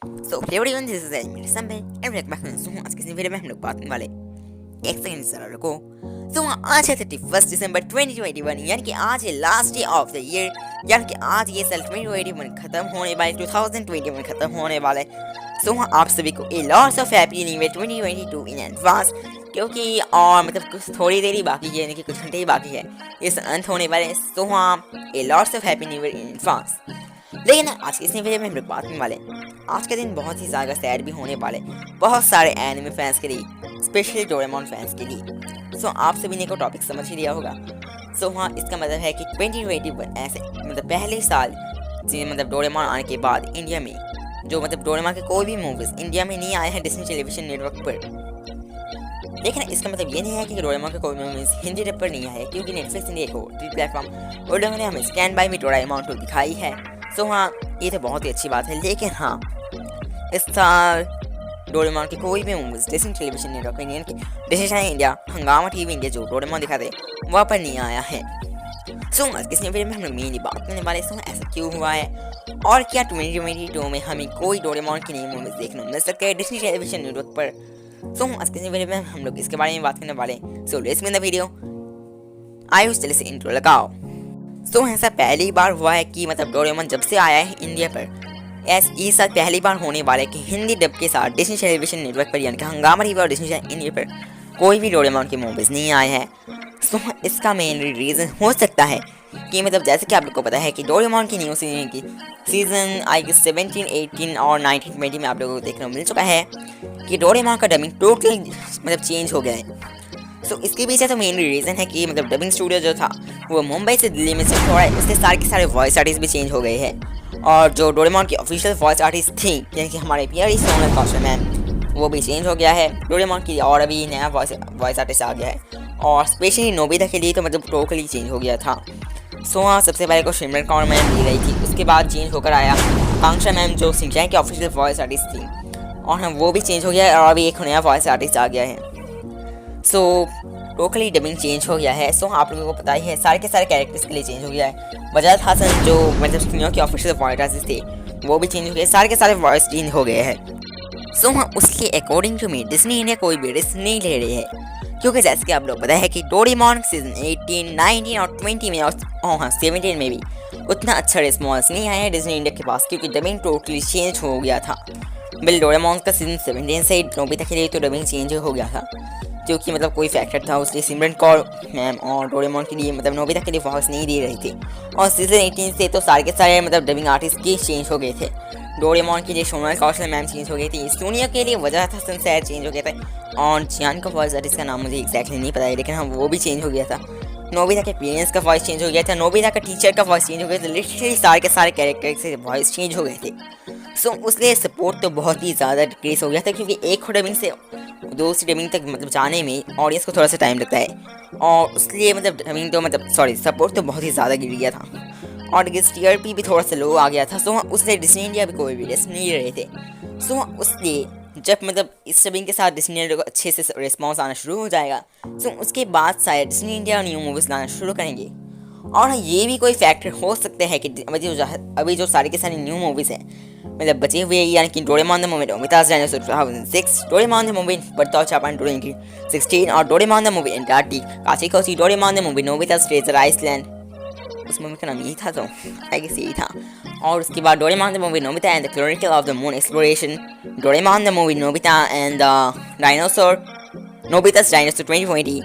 Everyone this is मेरे संबे and welcome back to आज की वीडियो में हम लोग बात करने वाले एक सेकंड जरा रुको। आज है 31 दिसंबर 2021 यानी कि आज है last day of the year, यानी कि आज ये साल 2021 खत्म होने वाले 2021 खत्म होने वाले। आप सभी को ए lots of happy new year 2022 in advance, क्योंकि और मतलब कुछ थोड़ी देर ही बाकी है, यानी कि कुछ घंटे ही बाकी है इस अंत होने वाले। ए lots of happy new year in advance. लेकिन आज की इस वीडियो में हम लोग बात करने वाले आज के दिन बहुत ही ज़्यादा सैड भी होने वाले बहुत सारे एनिमे फैंस के लिए, स्पेशली डोरेमोन फैंस के लिए। आप सभी ने को टॉपिक समझ ही लिया होगा। इसका मतलब है कि 2021 ऐसे मतलब पहले साल मतलब डोरेमोन आने के बाद इंडिया में जो मतलब डोरेमोन के कोई भी मूवीज इंडिया में नहीं आए हैं डिज्नी टेलीविजन नेटवर्क पर। लेकिन इसका मतलब ये नहीं है कि डोरेमोन के कोई मूवीज हिंदी डब पर नहीं आए, क्योंकि नेटफ्लिक्स इंडिया को प्लेटफॉर्म और ने हमें स्टैंड बाय मी डोरेमोन 2 दिखाई है। ये तो बहुत ही अच्छी बात है। लेकिन इस साल डोरेमोन की कोई भी movies Disney television network Indian की डिज्नी इंडिया, हंगामा टीवी इंडिया जो डोरेमोन दिखाते वहाँ पर नहीं आया है। आज किसी वीडियो में हम लोग मेनली बात करने वाले ऐसा क्यों हुआ है और क्या 2022 में हमें कोई डोरेमोन की नई मूवीज देखने मिल सकते हैं डिज्नी टेलीविजन नेटवर्क पर। आज किसी वीडियो में हम लोग इसके बारे में बात करने वाले। Let's begin the video. आइए चलिए से इंट्रो लगाओ। ऐसा पहली बार हुआ है कि मतलब डोरेमोन जब से आया है इंडिया पर, इस साल पहली बार होने वाला है कि हिंदी डब के साथ डिज्नी टेलीविजन नेटवर्क पर यानी कि हंगामा टीवी और डिज्नी इंडिया पर कोई भी डोरेमोन की मूवीज नहीं आए हैं। इसका मेन रीज़न हो सकता है कि मतलब जैसे कि आप लोग को पता है कि डोरेमोन की न्यू सीजन आई गेस 17, 18 और 19, 20 में आप लोगों को देखने को मिल चुका है कि डोरेमोन का डबिंग टोटली मतलब चेंज हो गया है। इसके पीछे तो मेन रीज़न है कि मतलब डबिंग स्टूडियो जो था वो मुंबई से दिल्ली में शिफ्ट हो रहा है, इससे सारे के सारे वॉइस आर्टिस्ट भी चेंज हो गए हैं। और जो डोरेमोन की ऑफिशियल वॉइस आर्टिस्ट थी यानी कि हमारे प्यारी सोनल कौशल मैम, वो भी चेंज हो गया है डोरेमोन की, और अभी नया वॉइस आर्टिस्ट आ गया है। और स्पेशली नोबिता के लिए तो मतलब टोटली चेंज हो गया था। सबसे पहले को सिमरन कौर मैम दी गई थी, उसके बाद चेंज होकर आया कांक्षा मैम जो शिनचैन की ऑफिशियल वॉइस आर्टिस्ट थी, और वो भी चेंज हो गया है और अभी एक नया वॉइस आर्टिस्ट आ गया है। टोटली डबिंग चेंज हो गया है। आप लोगों को पता ही है सारे के सारे कैरेक्टर्स के लिए चेंज हो गया है। बजाज हसन जो मतलब स्टूडियो के ऑफिशियल वॉइस आर्टिस्ट थे वो भी चेंज हो गए, सारे के सारे वॉइस चेंज हो गए हैं। उसके according to me Disney India कोई भी रिस्क नहीं ले रही है, क्योंकि जैसे कि आप लोग पता है कि डोरेमोन सीजन 18, 19 और 20 में और 17 में भी उतना अच्छा रिस्पॉन्स नहीं आया है डिज्नी इंडिया के पास, क्योंकि डबिंग टोटली चेंज हो गया था। बिल डोरेमोन का सीजन 17 से नोबिता के लिए तो डबिंग चेंज हो गया था, क्योंकि मतलब कोई फैक्टर था, उसलिए सिमरन कौर मैम और डोरेमोन के लिए मतलब नोबिता के लिए वॉइस नहीं दे रही थी। और सीजन 18 से तो सारे के सारे मतलब डबिंग आर्टिस्ट के चेंज हो गए थे। डोरेमोन के लिए सोनल कौशल मैम चेंज हो गई थी, स्टूडियो के लिए वजह था सनसैर चेंज हो गया था, और जियान का वॉइस आर्टिस्ट का नाम मुझे एक्जैक्टली नहीं पता है, लेकिन वो भी चेंज हो गया था। नोबिता के पेरेंट्स का वॉइस चेंज हो गया था, नोबिता का टीचर का वॉइस चेंज हो गया था, लिटरली सारे के सारे कैरेक्टर से वॉइस चेंज हो गए थे। उसलिए सपोर्ट तो बहुत ही ज़्यादा डिक्रीज हो गया था, क्योंकि एक डबिंग से दूसरी डबिंग तक मतलब जाने में ऑडियंस को थोड़ा सा टाइम लगता है, और उसलिए मतलब डबिंग तो मतलब सपोर्ट तो बहुत ही ज़्यादा गिर गया था, और टीआरपी भी थोड़ा सा लो आ गया था। उसलिए डिज्नी इंडिया भी कोई भी रिस्क नहीं रहे थे। उसलिए जब मतलब इस डबिंग के साथ डिज्नी इंडिया को अच्छे से रिस्पॉन्स आना शुरू हो जाएगा, उसके बाद शायद डिज्नी इंडिया न्यू मूवीज़ लाना शुरू करेंगे। और ये भी कोई फैक्टर हो सकता है कि अभी जो सारी के सारी न्यू मूवीज़ हैं मतलब बचे हुए, यानी कि Doraemon the movie Nobita's dinosaur 2006, Doraemon the movie birth of Japan 2016 और Doraemon the movie Antarctic Kachi Kochi, Doraemon the movie Nobita's treasure island, उस मूवी का नाम यही था, तो आई गेस यही था। और उसके बाद Doraemon the movie Nobita and the chronicle of the moon exploration, Doraemon the movie Nobita and the dinosaur, Nobita's dinosaur 2020,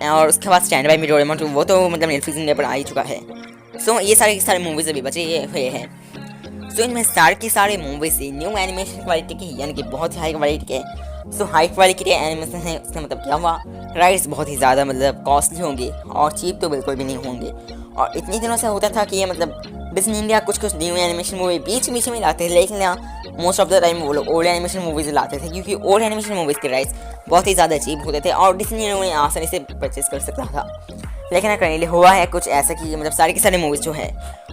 और उसके बाद स्टैंड बाय मी डोरेमोन 2, वो तो मतलब नेटफ्लिक्स इंडिया पर आ ही चुका है। ये सारे मूवीज़ अभी बचे हुए हैं। इनमें सारे के सारे मूवीज से न्यू एनिमेशन क्वालिटी के, यानी कि बहुत ही हाई क्वालिटी के हाई क्वालिटी के एनिमेशन है। उसका मतलब क्या हुआ, राइट्स बहुत ही ज़्यादा मतलब कॉस्टली होंगे और चीप तो बिल्कुल भी नहीं होंगे। और इतने दिनों से होता था कि ये मतलब डिज्नी इंडिया कुछ न्यू एनिमेशन मूवी बीच में लाते थे, लेकिन मोस्ट ऑफ द टाइम वो लोग ओल्ड एनिमेशन मूवीज लाते थे, क्योंकि ओल्ड एनिमेशन मूवीज़ के राइट्स बहुत ही ज़्यादा चीप होते थे और डिज्नी उन्हें आसानी से परचेज कर सकता था। लेकिन करेंटली हुआ है कुछ ऐसा कि मतलब सारे के सारे मूवीज़ जो हैं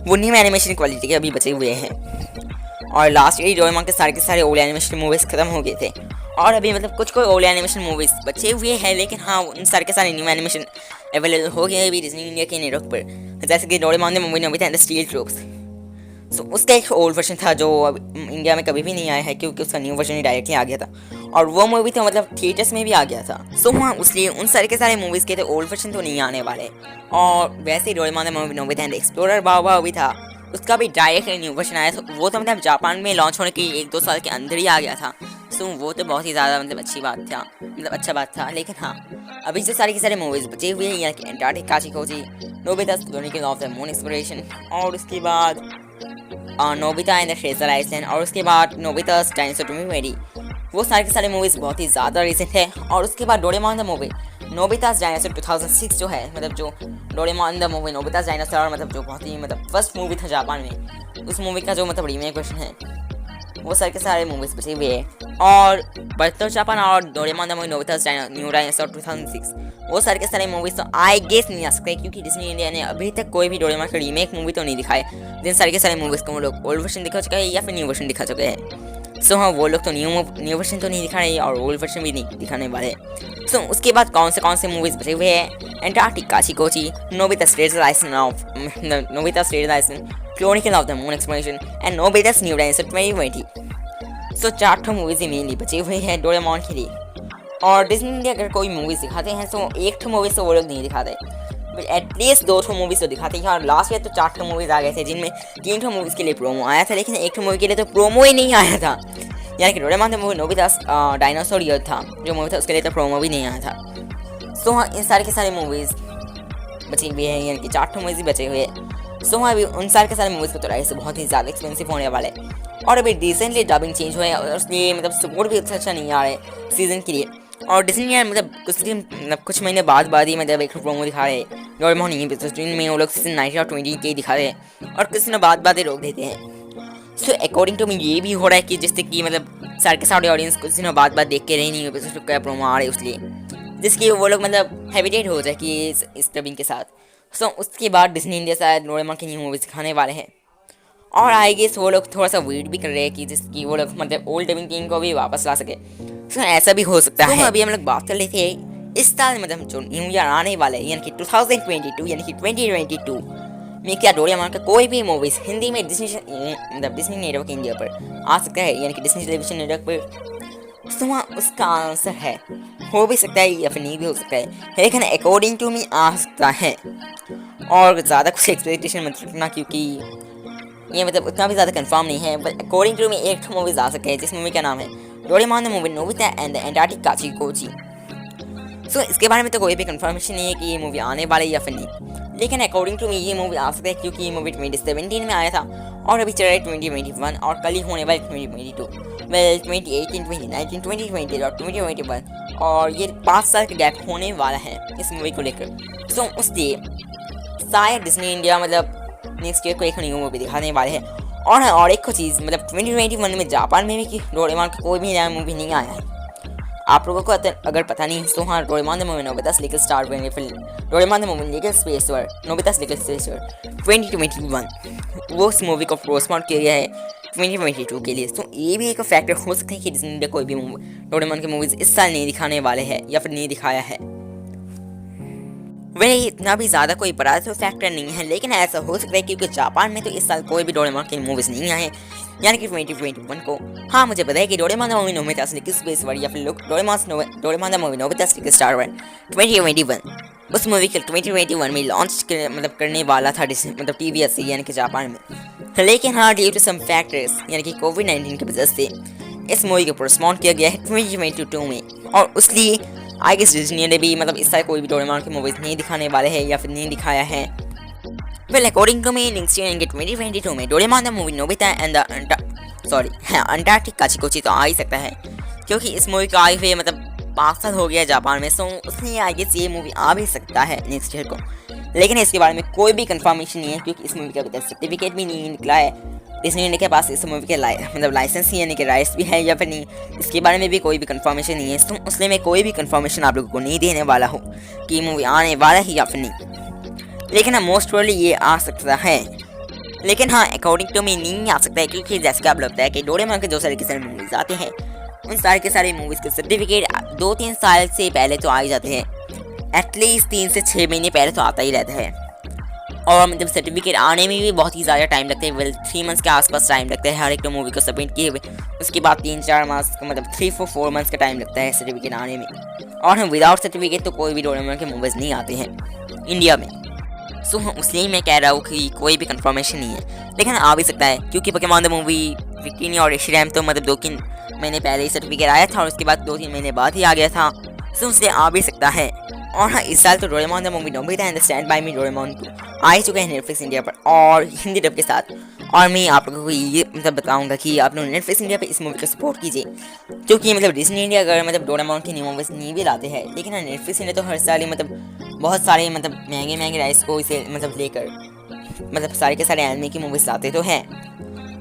वो न्यू एनिमेशन क्वालिटी के अभी बचे हुए हैं, और लास्ट ईयर डोरेमोन के सारे ओल्ड एनिमेशन मूवीज़ खत्म हो गए थे, और अभी मतलब कुछ कोई ओल्ड एनिमेशन मूवीज़ बचे हुए हैं, लेकिन उन सारे के सारे न्यू एनिमेशन अवेलेबल हो गए अभी डिज्नी इंडिया के नेटवर्क पर, जैसे कि Doraemon the movie Nobita and the steel troops. So उसका एक ओल्ड वर्जन था जो अब इंडिया में कभी भी नहीं आया है, क्योंकि उसका न्यू वर्जन ही डायरेक्टली आ गया था, और वो मूवी तो मतलब थिएटर्स में भी आ गया था। सो हाँ, उसलिए उन सारे के सारे मूवीज़ के तो ओल्ड वर्जन तो नहीं आने वाले। और वैसे ही Doraemon the movie Nobita and explorer Bow भी था, उसका भी डायरेक्ट न्यू वर्जन आया था। वो तो मतलब जापान में लॉन्च होने के 1-2 साल के अंदर ही आ गया था। सो वो तो बहुत ही ज़्यादा मतलब अच्छी बात था, मतलब अच्छा बात था। लेकिन हाँ, अभी जो सारी की सारे मूवीज़ बचे हुए हैं, यानी कि Antarctica Kachi Kochi, Nobita's chronicle of the moon exploration, और उसके बाद Nobita and the treasure island, और उसके बाद नोबिता's डायनासोर 2020, वो सारे के सारे मूवीज़ बहुत ही ज़्यादा रिसेंट है। और उसके बाद Doraemon the movie Nobita's dinosaur 2006 जो है, मतलब जो Doraemon the movie Nobita's dinosaur, मतलब जो बहुत ही मतलब फर्स्ट मूवी था जापान में, उस मूवी का जो मतलब रीमेक वर्जन है, वो सारे के सारे मूवीज़ बचे हुए हैं। और बर्तन जापान और Doraemon the movie Nobita's new dinosaur 2006, वो सारे के सारे मूवीज़ तो आई गेस नहीं आ सकते, क्योंकि डिज्नी इंडिया ने अभी तक कोई भी डोरेमोन का रीमेक मूवी तो नहीं दिखाए। जिन सारे के सारे मूवीज़ को वो लोग ओल्ड वर्जन दिखा चुके हैं या फिर न्यू वर्जन दिखा चुके हैं। सो हाँ, वो लोग तो न्यू वर्जन तो नहीं दिखा रहे और ओल्ड वर्जन भी नहीं दिखाने वाले। सो उसके बाद कौन से मूवीज़ बचे हुए हैं? Antarctica Kachi Kochi, Nobita's treasure island, chronicle of the moon exploration and Nobita's new dinosaur 2020। So 4 movies ही मेनली बचे हुए हैं डोरेमोन के लिए। और डिज्नी इंडिया अगर कोई मूवीज़ दिखाते हैं तो 1 मूवीज़ तो वो लोग नहीं दिखाते, एटलीस्ट 2 मूवीज़ तो दिखाते हैं। और लास्ट ईयर तो 4 मूवीज़ आ गए थे, जिनमें 3 मूवीज़ के लिए प्रोमो आया था, लेकिन 1 मूवी के लिए तो प्रोमो ही नहीं आया था। यानी कि Doraemon the movie Nobita's dinosaur year था जो मूवी था, उसके लिए तो प्रोमो भी नहीं आया था। सो हाँ, इन सारे के सारे मूवीज़ बची हुई है, यानी कि 4 मूवीज़ ही बचे हुए हैं। सो हाँ, अभी उन सारे के सारे मूवीज़ को तो राइस बहुत ही ज़्यादा एक्सपेंसिव होने वाले। और अभी रिसेंटली डबिंग चेंज हुए हैं, और उसलिए मतलब सपोर्ट भी अच्छा नहीं आ रहा है सीज़न के लिए। और डिज्नी यार मतलब कुछ महीने बाद ही मतलब एक प्रोमो दिखा रहे हैं डोरेमोन में, वो लोग सीजन 19 और 20 के दिखा रहे हैं, और कुछ दिनों बाद ही रोक देते हैं। सो अकॉर्डिंग टू मी ये भी हो रहा है कि जिससे कि मतलब सारे के सारे ऑडियंस कुछ दिनों बाद देख के रही नहीं हो क्या प्रोमो आ रहे हैं, उसलिए जिसकी वो लोग मतलब हैबिटेट हो जाए कि इस डबिंग के साथ। सो उसके बाद डिज्नी इंडिया शायद डोरेमोन की न्यू मूवीज दिखाने वाले हैं, और आई गेस वो लोग थोड़ा सा वेट भी कर रहे हैं कि जिसकी वो लोग मतलब ओल्ड डबिंग टीम को भी वापस ला सके। सो ऐसा भी हो सकता है। अभी हम लोग बात कर रहे थे इस साल मतलब जो न्यू ईयर आने वाले यानी कि 2022 यानी कि 2022 में क्या डोरेमोन का कोई भी मूवीज हिंदी में डिज्नी नेटवर्क इंडिया पर आ सकता है, यानी कि डिज्नी टेलीविजन नेटवर्क पर। तो वहाँ उसका आंसर है हो भी सकता है या फिर नहीं भी हो सकता है, लेकिन अकॉर्डिंग टू मी आ सकता है। और ज़्यादा कुछ एक्सपेक्टेशन मत रखना, क्योंकि ये मतलब उतना भी ज़्यादा कंफर्म नहीं है, but according to me 1 movies आ सकते हैं, जिस मूवी का नाम है Doraemon the movie Nobita and the Antarctica Kachi Kochi. So इसके बारे में तो कोई भी कंफर्मेशन नहीं है कि ये मूवी आने वाली या फिर नहीं, लेकिन अकॉर्डिंग टू मी ये मूवी आ सकता है, क्योंकि ये मूवी 2017 में आया था और अभी चल रहा है 2021, और कल ही होने वाले 2022, 2018, 2019, 2020 और 2021, और ये 5 साल का गैप होने वाला है इस मूवी को लेकर। सो उसलिए शायद डिज्नी इंडिया मतलब नेक्स्ट ईयर को एक न्यू मूवी दिखाने वाले हैं। और एक चीज़ मतलब 2021 में जापान में भी कि डोरेमोन का कोई भी नया मूवी नहीं आया है। आप लोगों को अगर पता नहीं तो हाँ, Doraemon the movie Nobita's little star Doraemon the movie little space world Nobita's little space world 2021, वो उस मूवी को पोस्टपोन किया गया है 2022 के लिए। तो ये भी एक फैक्टर हो सकता है कि डिज्नी इंडिया कोई भी डोरेमोन की मूवीज इस साल नहीं दिखाने वाले हैं या फिर नहीं दिखाया है। वह इतना भी ज़्यादा कोई बड़ा तो फैक्टर नहीं है, लेकिन ऐसा हो सकता है क्योंकि जापान में तो इस साल कोई भी डोरेमोन की मूवीज़ नहीं आए, यानी कि 2021 को। हाँ, मुझे पता है कि Doraemon the movie Nobita's little space world या फिर Doraemon the movie Nobita's little star world 2021, उस मूवी के 2021 में लॉन्च मतलब करने वाला था मतलब TVS यानी कि जापान में। लेकिन हाँ, ड्यू टू सम फैक्टर्स यानी कि कोविड-19 की वजह से इस मूवी को पोस्टपोन किया गया है 2022 में, और उसलिए आई गेस डिज्नी ने भी मतलब इस साल कोई भी डोरेमोन की मूवीज नहीं दिखाने वाले हैं या फिर नहीं दिखाया है। Well according to me next year 2022 में Doraemon the movie Nobita and the Antarctica Kachi Kochi तो आ ही सकता है, क्योंकि इस मूवी को आए हुए मतलब 5 साल हो गया जापान में। सो उसलिए आई गेस ये मूवी आ भी सकता है नेक्स्ट ईयर को, लेकिन इसके बारे में कोई भी कंफर्मेशन नहीं है, क्योंकि इस मूवी का अभी तक सर्टिफिकेट भी नहीं निकला है। डिज्नी इंडिया के पास इस मूवी के मतलब लाइसेंस ही यानी कि राइट्स भी है या फिर नहीं, इसके बारे में भी कोई भी कंफर्मेशन नहीं है। तो इसलिए मैं कोई भी कंफर्मेशन आप लोगों को नहीं देने वाला हूँ कि मूवी आने वाला है या फिर नहीं, लेकिन हाँ मोस्ट प्रोबेबली ये आ सकता है। लेकिन हाँ, अकॉर्डिंग टू मी नहीं आ सकता है, क्योंकि जैसे कि आप लगता है कि डोरेमोन के जो सारे के सारे मूवीज आते हैं उन सारे के सारे मूवीज़ के सर्टिफिकेट 2-3 साल से पहले तो आ ही जाते हैं, एटलीस्ट 3 से 6 महीने पहले तो आता ही रहता है। और मतलब सर्टिफिकेट आने में भी बहुत ही ज़्यादा टाइम लगता है। वेल 3 मंथ्स के आसपास टाइम लगता है हर एक मूवी को सबमिट किए हुए। उसके बाद 3-4 मास का मतलब 3-4 मंथ्स का टाइम लगता है सर्टिफिकेट आने में। और हम विदाउट सर्टिफिकेट तो कोई भी डोरेमोन के मूवीज़ नहीं आते हैं इंडिया में। सो इसलिए मैं कह रहा हूँ कि कोई भी कंफर्मेशन नहीं है, लेकिन आ भी सकता है क्योंकि पोकेमॉन द मूवी विक्टिनी और एशिरैम तो मतलब 2-3 महीने पहले ही सर्टिफिकेट आया था और उसके बाद 2-3 महीने बाद ही आ गया था। सो उसलिए आ भी सकता है। और हाँ, इस साल तो Doraemon the movie Nobita and the stand by me Doraemon 2 आ ही चुका है नेटफ्लिक्स इंडिया पर और हिंदी डब के साथ। और मैं आप लोगों को ये मतलब बताऊंगा कि आप लोग नेटफ्लिक्स इंडिया पे इस मूवी को सपोर्ट कीजिए, क्योंकि मतलब डिज्नी इंडिया अगर मतलब डोरेमोन की न्यू मूवीज नहीं भी लाते हैं, लेकिन नेटफ्लिक्स इंडिया तो हर साल ही मतलब बहुत सारे मतलब महंगे राइट्स को इसे मतलब लेकर मतलब सारे के सारे एनिमे की मूवीज लाते तो हैं।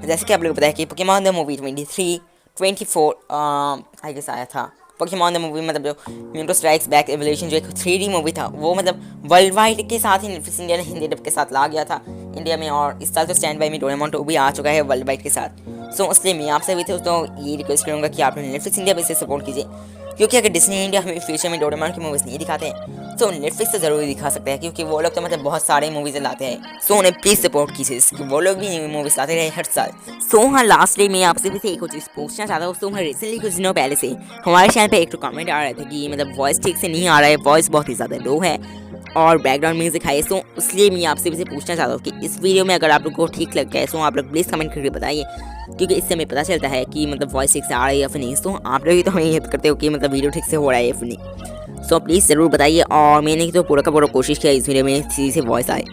जैसे कि आप लोग बताया कि Pokemon the movie 23-24 I guess आया था। पोकेमॉन द मूवी मतलब जो म्यूटो स्ट्राइक्स बैक एवोल्यूशन जो एक 3D मूवी था वो मतलब वर्ल्ड वाइड के साथ ही नेटफ्लिक्स इंडिया ने हिंदी डब के साथ ला गया था इंडिया में। और इस साल तो स्टैंड बाय मी डोरेमोन 2 भी आ चुका है वर्ल्ड वाइड के साथ। सो इसलिए मैं आपसे भी तो ये रिक्वेस्ट करूँगा कि आप नेटफ्लिक्स इंडिया पे इसे सपोर्ट कीजिए, क्योंकि अगर डिज्नी इंडिया हमें फ्यूचर में डोरेमोन की मूवीज़ नहीं दिखाते हैं तो नेटफ्लिक्स तो ज़रूर दिखा सकते हैं, क्योंकि वो लोग तो मतलब बहुत सारे मूवीज़ लाते हैं। सो उन्हें प्लीज़ सपोर्ट कीजिए कि वो लोग भी न्यू मूवीज़ लाते रहे हर साल। सो हाँ, लास्ट डे मैं आपसे भी एक चीज़ पूछना चाहता हूँ। सो हाँ, रिसेंटली कुछ दिनों पहले से हमारे चैनल पे एक तो कमेंट आ रहे थे कि मतलब वॉइस ठीक से नहीं आ रहा है, वॉइस बहुत ही ज़्यादा लो है और बैकग्राउंड म्यूजिक है। सो इसलिए मैं आपसे भी पूछना चाहता हूँ कि इस वीडियो में अगर आप लोग को ठीक लगता है सो आप लोग प्लीज़ कमेंट करके बताइए, क्योंकि इससे हमें पता चलता है कि मतलब वॉइस ठीक से आ रही है या फिर नहीं। सो आप लोग भी तो हमें हेल्प करते हो कि मतलब वीडियो ठीक से हो रहा है या फिर नहीं। सो प्लीज़ ज़रूर बताइए। और मैंने तो पूरा का पूरा कोशिश किया इस वीडियो में सीधी से वॉइस आए।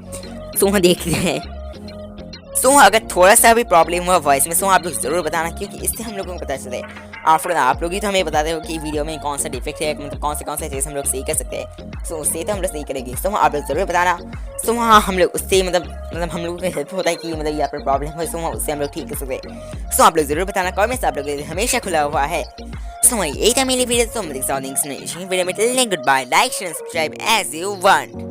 सो हाँ, देखते हैं। सो अगर थोड़ा सा भी प्रॉब्लम हुआ वॉइस में सो आप लोग ज़रूर बताना, क्योंकि इससे हम लोगों को पता चलता है। आफ्टर आप लोग ही तो हमें बताते हो कि वीडियो में कौन सा डिफेक्ट है, मतलब कौन सा चीज़ हम लोग सही कर सकते हैं। सो उससे तो हम लोग सही करेंगे। सो आप लोग ज़रूर बताना। सो हाँ, हम लोग उससे मतलब हम लोगों को हेल्प होता है कि मतलब यहाँ पर प्रॉब्लम हो सो उससे हम लोग ठीक कर सकते हैं। सो आप लोग ज़रूर बताना। कमेंट्स आप लोग हमेशा खुला हुआ है। सो यही था मेरी वीडियो। तो मैं वीडियो में goodbye, like share subscribe as you want.